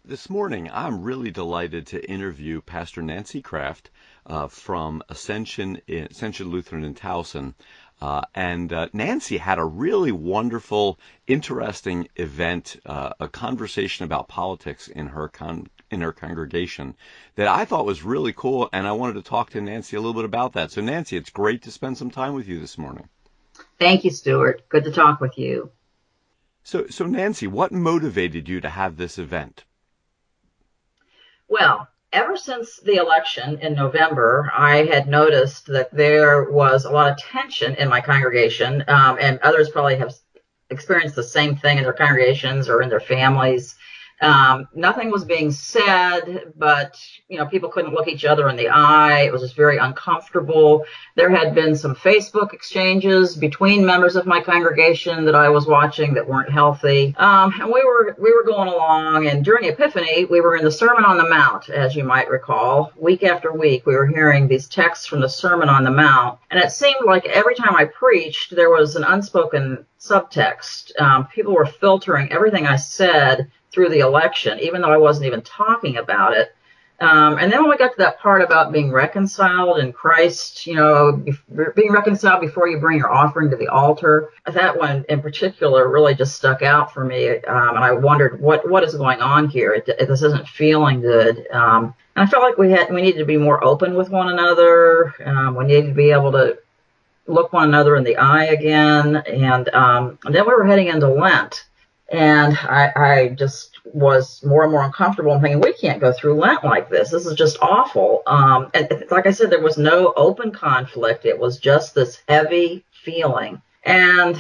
This morning, I'm really delighted to interview Pastor Nancy Kraft from Ascension Lutheran in Towson. And Nancy had a really wonderful, interesting event, a conversation about politics in her congregation that I thought was really cool, and I wanted to talk to Nancy a little bit about that. So, Nancy, it's great to spend some time with you this morning. Thank you, Stuart. Good to talk with you. So Nancy, what motivated you to have this event? Well, ever since the election in November, I had noticed that there was a lot of tension in my congregation, and others probably have experienced the same thing in their congregations or in their families. Nothing was being said, but people couldn't look each other in the eye. It was just very uncomfortable. There had been some Facebook exchanges between members of my congregation that I was watching that weren't healthy. And we were going along, and during Epiphany, we were in the Sermon on the Mount, as you might recall. Week after week, we were hearing these texts from the Sermon on the Mount, and it seemed like every time I preached, there was an unspoken subtext. People were filtering everything I said through the election, even though I wasn't even talking about it. And then when we got to that part about being reconciled in Christ, being reconciled before you bring your offering to the altar, that one in particular really just stuck out for me. And I wondered what is going on here. This isn't feeling good. And I felt like we needed to be more open with one another. We needed to be able to look one another in the eye again. And then we were heading into Lent. And I just was more and more uncomfortable and thinking, we can't go through Lent like this. This is just awful. And like I said, there was no open conflict. It was just this heavy feeling. And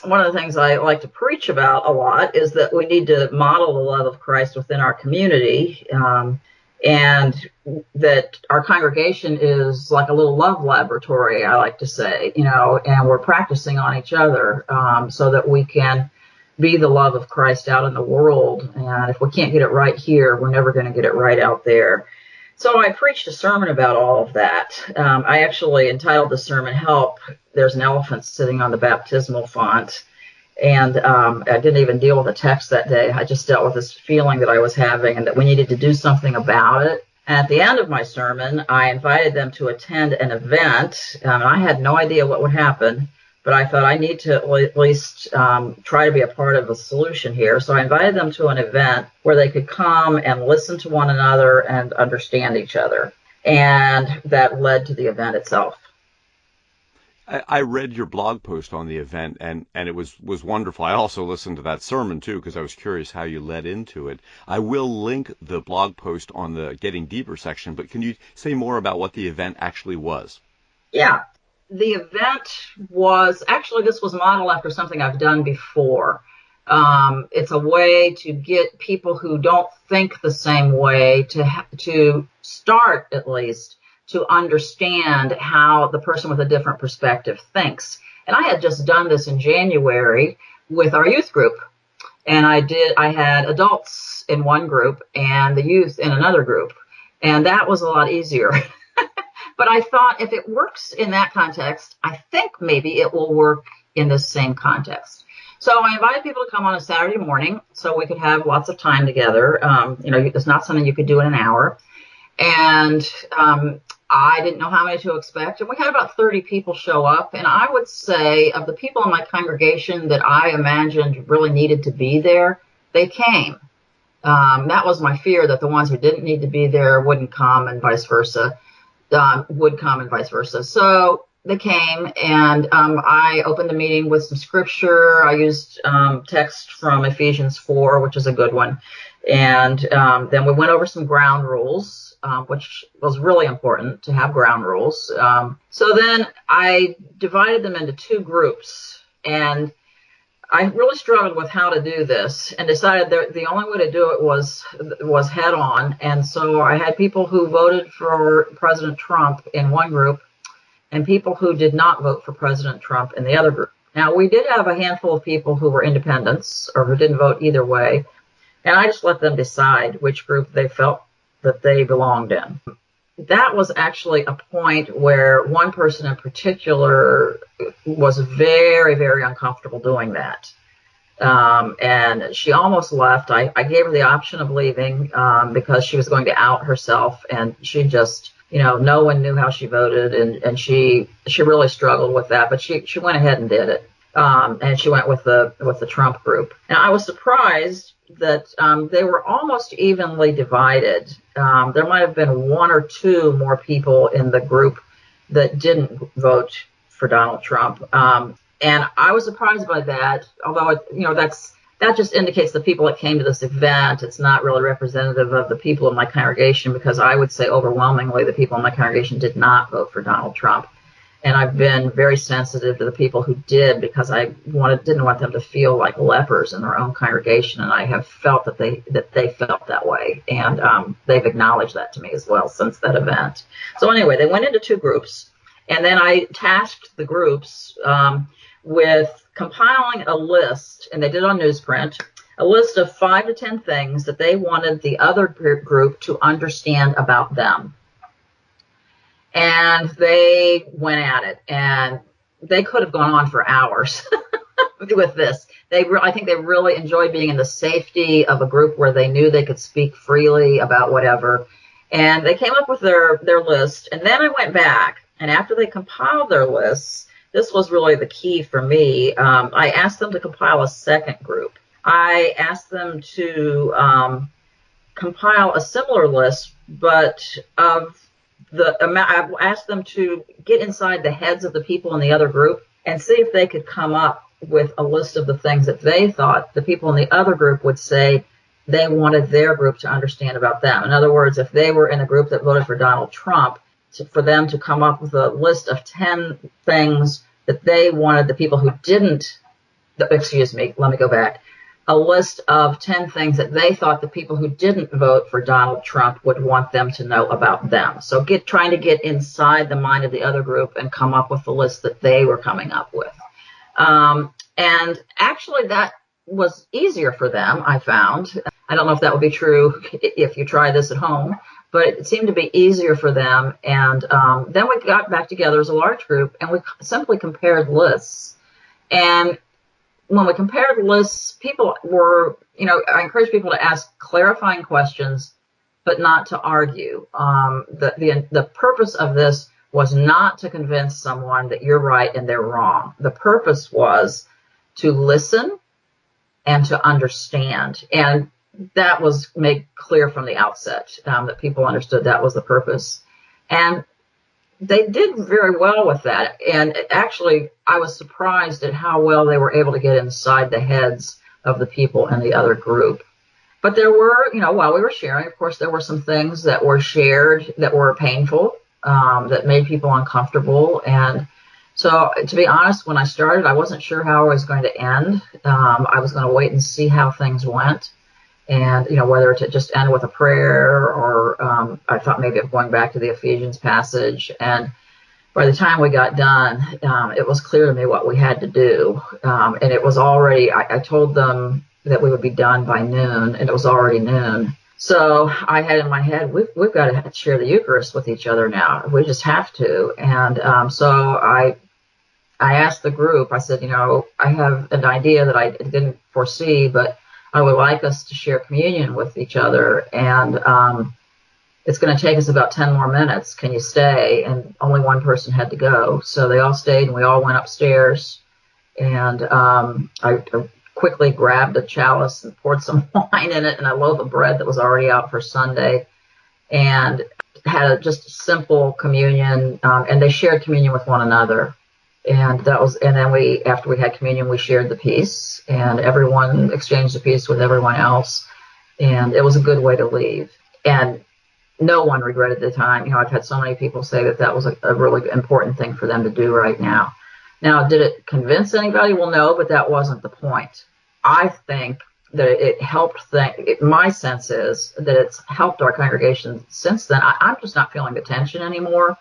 one of the things I like to preach about a lot is that we need to model the love of Christ within our community. And that our congregation is like a little love laboratory, I like to say, and we're practicing on each other so that we can be the love of Christ out in the world. And if we can't get it right here, we're never going to get it right out there. So I preached a sermon about all of that. I actually entitled the sermon, Help, There's an Elephant Sitting on the Baptismal Font. And I didn't even deal with the text that day. I just dealt with this feeling that I was having and that we needed to do something about it. And at the end of my sermon, I invited them to attend an event. I had no idea what would happen, but I thought I need to at least try to be a part of a solution here. So I invited them to an event where they could come and listen to one another and understand each other. And that led to the event itself. I read your blog post on the event, and it was wonderful. I also listened to that sermon, too, because I was curious how you led into it. I will link the blog post on the Getting Deeper section, but can you say more about what the event actually was? Yeah. The event was, actually, this was modeled after something I've done before. It's a way to get people who don't think the same way to start, at least, to understand how the person with a different perspective thinks. And I had just done this in January with our youth group. And I had adults in one group and the youth in another group. And that was a lot easier. But I thought if it works in that context, I think maybe it will work in the same context. So I invited people to come on a Saturday morning so we could have lots of time together. It's not something you could do in an hour. And I didn't know how many to expect. And we had about 30 people show up. And I would say of the people in my congregation that I imagined really needed to be there, they came. That was my fear, that the ones who didn't need to be there wouldn't come and vice versa. Would come and vice versa. So they came, and I opened the meeting with some scripture. I used text from Ephesians 4, which is a good one. And then we went over some ground rules, which was really important to have ground rules. So then I divided them into two groups, and I really struggled with how to do this and decided that the only way to do it was head on. And so I had people who voted for President Trump in one group and people who did not vote for President Trump in the other group. Now, we did have a handful of people who were independents or who didn't vote either way. And I just let them decide which group they felt that they belonged in. That was actually a point where one person in particular was very, very uncomfortable doing that. And she almost left. I gave her the option of leaving because she was going to out herself, and she just, no one knew how she voted, and she really struggled with that. But she went ahead and did it, and she went with the Trump group. And I was surprised that they were almost evenly divided. There might have been one or two more people in the group that didn't vote for Donald Trump. And I was surprised by that, although, that just indicates the people that came to this event. It's not really representative of the people in my congregation, because I would say overwhelmingly the people in my congregation did not vote for Donald Trump. And I've been very sensitive to the people who did, because I didn't want them to feel like lepers in their own congregation. And I have felt that they felt that way. And they've acknowledged that to me as well since that event. So anyway, they went into two groups. And then I tasked the groups with compiling a list, and they did on newsprint, a list of 5 to 10 things that they wanted the other group to understand about them. And they went at it, and they could have gone on for hours with this. I think they really enjoyed being in the safety of a group where they knew they could speak freely about whatever. And they came up with their list, and then I went back, and after they compiled their lists, this was really the key for me. I asked them to compile a second group. I asked them to compile a similar list, but of the amount. I asked them to get inside the heads of the people in the other group and see if they could come up with a list of the things that they thought the people in the other group would say they wanted their group to understand about them. In other words, if they were in a group that voted for Donald Trump, for them to come up with a list of 10 things that they wanted the people who didn't, excuse me, let me go back, a list of 10 things that they thought the people who didn't vote for Donald Trump would want them to know about them. So trying to get inside the mind of the other group and come up with the list that they were coming up with. And actually that was easier for them, I found. I don't know if that would be true if you try this at home, but it seemed to be easier for them. And then we got back together as a large group, and we simply compared lists. And when we compared lists, people were, I encourage people to ask clarifying questions, but not to argue. The purpose of this was not to convince someone that you're right and they're wrong. The purpose was to listen and to understand. And that was made clear from the outset, that people understood that was the purpose. And they did very well with that. And actually, I was surprised at how well they were able to get inside the heads of the people in the other group. But there were, while we were sharing, of course, there were some things that were shared that were painful, that made people uncomfortable. And so, to be honest, when I started, I wasn't sure how I was going to end. I was going to wait and see how things went. And, whether to just end with a prayer, or I thought maybe of going back to the Ephesians passage. And by the time we got done, it was clear to me what we had to do. And it was already, I told them that we would be done by noon, and it was already noon. So I had in my head, we've got to share the Eucharist with each other now. We just have to. And so I asked the group, I said, I have an idea that I didn't foresee, but I would like us to share communion with each other, and it's going to take us about 10 more minutes. Can you stay? And only one person had to go. So they all stayed, and we all went upstairs. And I quickly grabbed a chalice and poured some wine in it and a loaf of bread that was already out for Sunday, and had just a simple communion. And they shared communion with one another. And then after we had communion, we shared the peace, and everyone exchanged the peace with everyone else. And it was a good way to leave. And no one regretted the time. I've had so many people say that was a really important thing for them to do right now. Now, did it convince anybody? Well, no, but that wasn't the point. I think that it helped my sense is that it's helped our congregation since then. I'm just not feeling the tension anymore.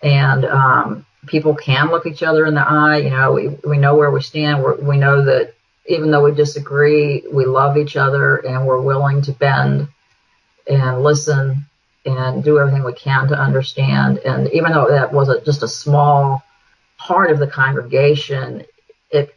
And people can look each other in the eye. We know where we stand. We know that even though we disagree, we love each other, and we're willing to bend and listen and do everything we can to understand. And even though that was just a small part of the congregation, it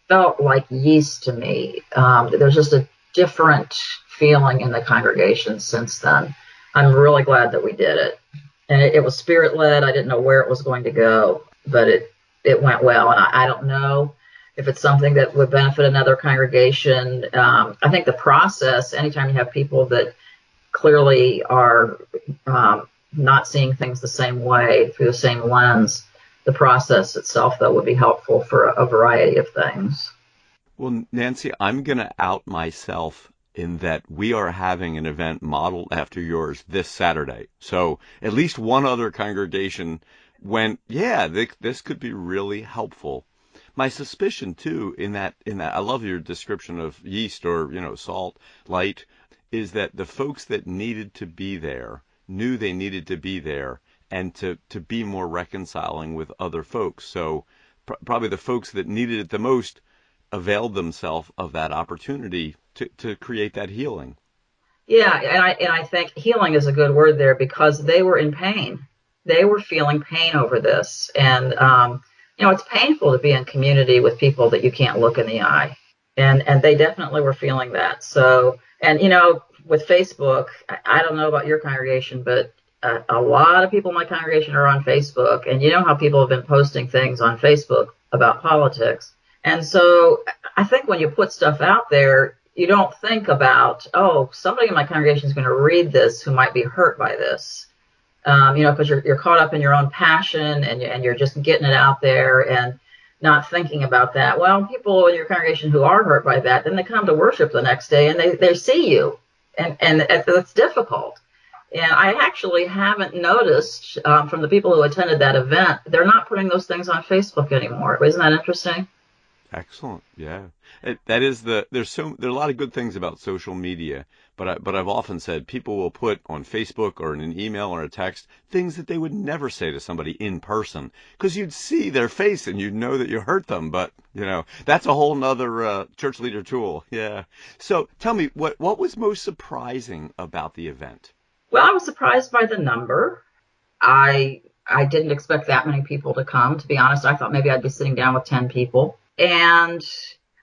felt like yeast to me. There's just a different feeling in the congregation since then. I'm really glad that we did it. And it was spirit-led. I didn't know where it was going to go, but it went well. And I don't know if it's something that would benefit another congregation. I think the process, anytime you have people that clearly are not seeing things the same way through the same lens, the process itself, though, would be helpful for a variety of things. Well, Nancy, I'm going to out myself in that we are having an event modeled after yours this Saturday. So at least one other congregation went, yeah, this could be really helpful. My suspicion too, in that, I love your description of yeast or, salt, light, is that the folks that needed to be there knew they needed to be there and to be more reconciling with other folks. So probably the folks that needed it the most availed themselves of that opportunity to create that healing. Yeah, and I think healing is a good word there because they were in pain. They were feeling pain over this, and it's painful to be in community with people that you can't look in the eye, and they definitely were feeling that. So, and with Facebook, I don't know about your congregation, but a lot of people in my congregation are on Facebook, and you know how people have been posting things on Facebook about politics. And so I think when you put stuff out there, you don't think about, oh, somebody in my congregation is going to read this who might be hurt by this, because you're caught up in your own passion and you're just getting it out there and not thinking about that. Well, people in your congregation who are hurt by that, then they come to worship the next day and they see you, and it's difficult. And I actually haven't noticed from the people who attended that event, they're not putting those things on Facebook anymore. Isn't that interesting? Excellent. Yeah. That is there's there are a lot of good things about social media, but I've often said people will put on Facebook or in an email or a text things that they would never say to somebody in person because you'd see their face and you'd know that you hurt them. But, that's a whole nother church leader tool. Yeah. So tell me, what was most surprising about the event? Well, I was surprised by the number. I didn't expect that many people to come, to be honest. I thought maybe I'd be sitting down with 10 people. And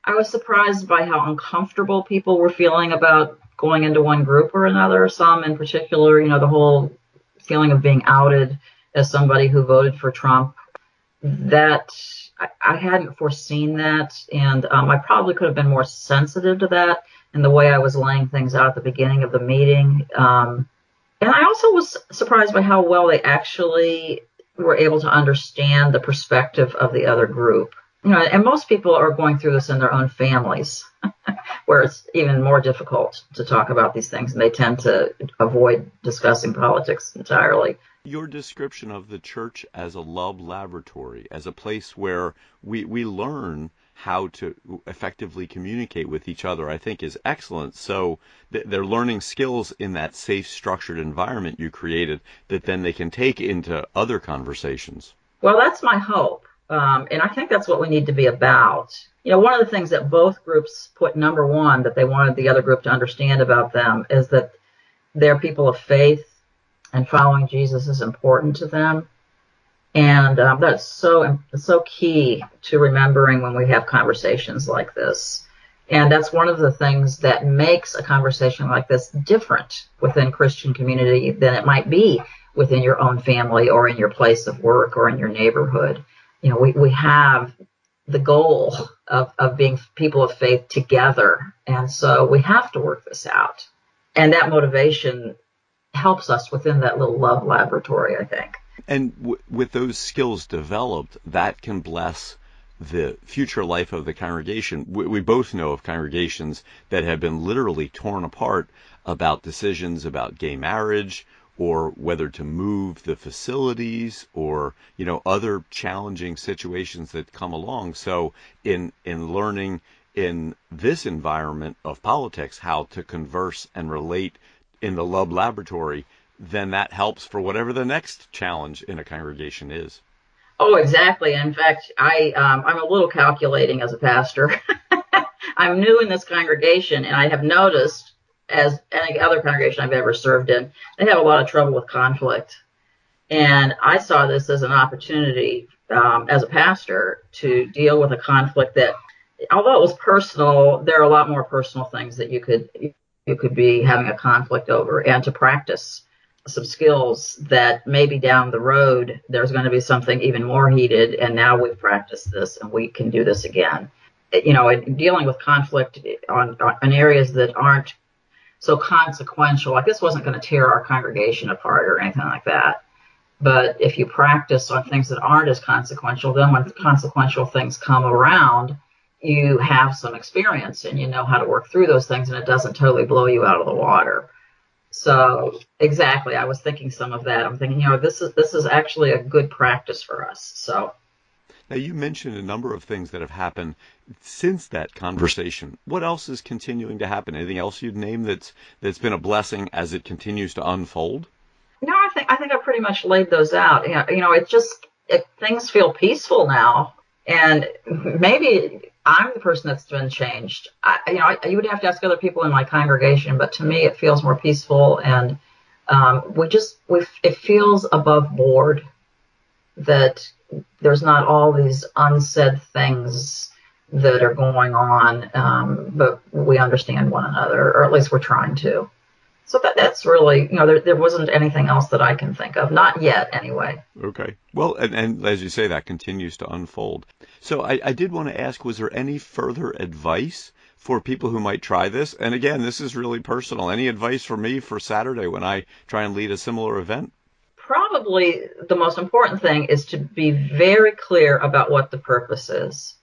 I was surprised by how uncomfortable people were feeling about going into one group or another. Some in particular, the whole feeling of being outed as somebody who voted for Trump. That I hadn't foreseen that. And I probably could have been more sensitive to that in the way I was laying things out at the beginning of the meeting. And I also was surprised by how well they actually were able to understand the perspective of the other group. And most people are going through this in their own families, where it's even more difficult to talk about these things, and they tend to avoid discussing politics entirely. Your description of the church as a love laboratory, as a place where we learn how to effectively communicate with each other, I think is excellent. So they're learning skills in that safe, structured environment you created that then they can take into other conversations. Well, that's my hope. And I think that's what we need to be about. One of the things that both groups put number one that they wanted the other group to understand about them is that they're people of faith and following Jesus is important to them. And that's so key to remembering when we have conversations like this. And that's one of the things that makes a conversation like this different within Christian community than it might be within your own family or in your place of work or in your neighborhood. We have the goal of being people of faith together. And so we have to work this out. And that motivation helps us within that little love laboratory, I think. And with those skills developed, that can bless the future life of the congregation. We both know of congregations that have been literally torn apart about decisions about gay marriage or whether to move the facilities or, other challenging situations that come along. So in learning in this environment of politics how to converse and relate in the love laboratory, then that helps for whatever the next challenge in a congregation is. Oh, exactly. In fact, I'm a little calculating as a pastor. I'm new in this congregation, and I have noticed, as any other congregation I've ever served in, they have a lot of trouble with conflict. And I saw this as an opportunity as a pastor to deal with a conflict that although it was personal, there are a lot more personal things that you could be having a conflict over, and to practice some skills that maybe down the road there's going to be something even more heated, and now we've practiced this and we can do this again. Dealing with conflict on areas that aren't so consequential, like this wasn't going to tear our congregation apart or anything like that. But if you practice on things that aren't as consequential, then when consequential things come around, you have some experience and you know how to work through those things, and it doesn't totally blow you out of the water. So exactly, I was thinking some of that. I'm thinking, this is actually a good practice for us. So Now, you mentioned a number of things that have happened since that conversation. What else is continuing to happen? Anything else you'd name that's been a blessing as it continues to unfold? no, I think I pretty much laid those out. Things feel peaceful now, and maybe I'm the person that's been changed. You would have to ask other people in my congregation, but to me, it feels more peaceful, and it feels above board that there's not all these unsaid things that are going on, but we understand one another, or at least we're trying to. So that's really, there wasn't anything else that I can think of. Not yet, anyway. Okay. Well, and as you say, that continues to unfold. So I did want to ask, was there any further advice for people who might try this? And again, this is really personal. Any advice for me for Saturday when I try and lead a similar event? Probably the most important thing is to be very clear about what the purpose is,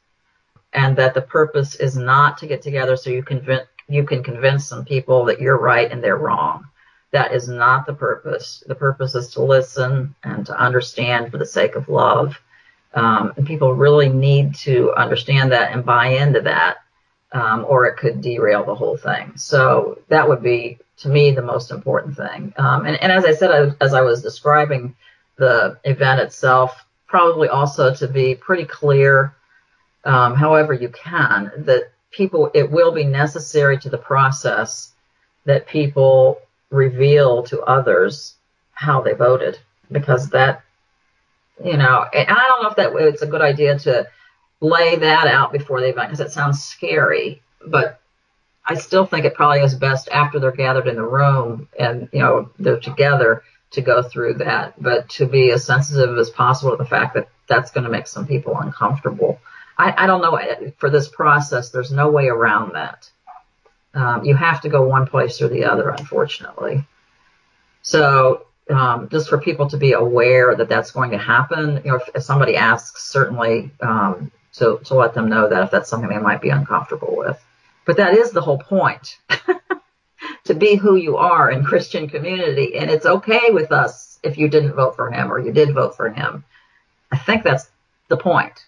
and that the purpose is not to get together so you can convince some people that you're right and they're wrong. That is not the purpose. The purpose is to listen and to understand for the sake of love. And people really need to understand that and buy into that, or it could derail the whole thing. So that would be, to me, the most important thing. And as I said, as I was describing the event itself, probably also to be pretty clear, however you can, that it will be necessary to the process that people reveal to others how they voted, because and I don't know if it's a good idea to lay that out before they vote, because it sounds scary, but I still think it probably is best after they're gathered in the room and, they're together, to go through that, but to be as sensitive as possible to the fact that that's going to make some people uncomfortable. I don't know. For this process, there's no way around that. You have to go one place or the other, unfortunately. So just for people to be aware that that's going to happen, if somebody asks, certainly to let them know that if that's something they might be uncomfortable with. But that is the whole point, to be who you are in Christian community. And it's okay with us if you didn't vote for him or you did vote for him. I think that's the point.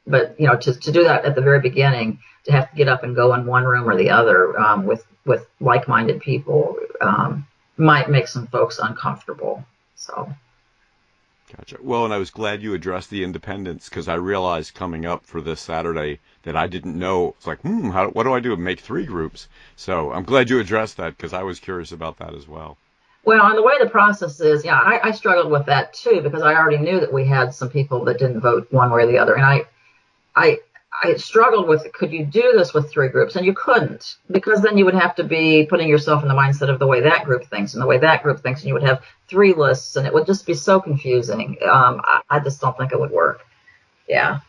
But to do that at the very beginning, to have to get up and go in one room or the other with like-minded people might make some folks uncomfortable. So. Gotcha. Well, and I was glad you addressed the independents, because I realized coming up for this Saturday that I didn't know. It's like, what do I do? Make 3 groups. So I'm glad you addressed that, because I was curious about that as well. Well, and the way the process is, I struggled with that too, because I already knew that we had some people that didn't vote one way or the other, and I struggled with, could you do this with 3 groups? And you couldn't, because then you would have to be putting yourself in the mindset of the way that group thinks and the way that group thinks, and you would have 3 lists, and it would just be so confusing. I just don't think it would work. Yeah.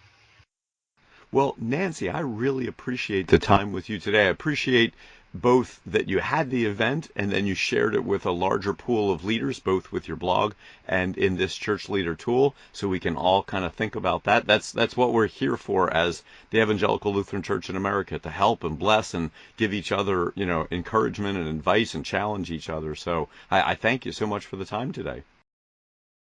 Well, Nancy, I really appreciate the time with you today. I appreciate both that you had the event and then you shared it with a larger pool of leaders, both with your blog and in this church leader tool, so we can all kind of think about that. That's what we're here for as the Evangelical Lutheran Church in America, to help and bless and give each other, encouragement and advice and challenge each other. So I thank you so much for the time today.